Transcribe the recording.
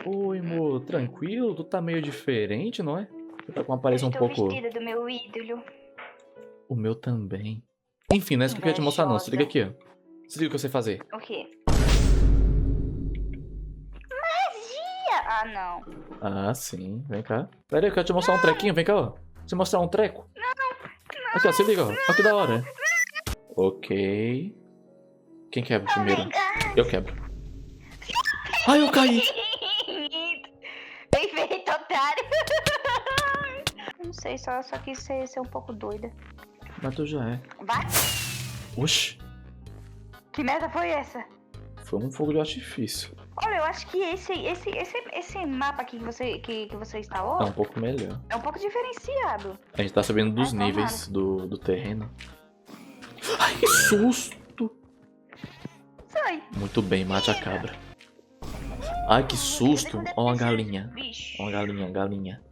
Oi, amor, tranquilo? Tu tá meio diferente, não é? Tu tá com uma Eu aparência um estou pouco... vestida do meu ídolo. O meu também. Enfim, não é isso que eu queria te mostrar, não. Se liga Invejosa. aqui, ó. Se liga o que eu sei fazer. O quê? Magia! Ah, não. Ah, sim. Vem cá. Pera aí, eu quero te mostrar um trequinho. Vem cá, ó. Te mostrar um treco. Aqui, ó. Se liga, ó. Olha que da hora. Ok. Quem quebra Oh primeiro? my god! Eu quebro. Ai, eu caí. Bem feito, otário! Eu não sei, só quis ser um pouco doida. Mas tu já é. Vai! Oxi. Que merda foi essa? Foi um fogo de artifício. Olha, eu acho que esse mapa aqui que você instalou É um pouco melhor. é um pouco diferenciado. A gente tá sabendo dos Ai, níveis do terreno. Ai, que susto. Sai! Muito bem, mate a cabra. Ai, que susto. Ó uma galinha. Bicho. Ó uma galinha, galinha.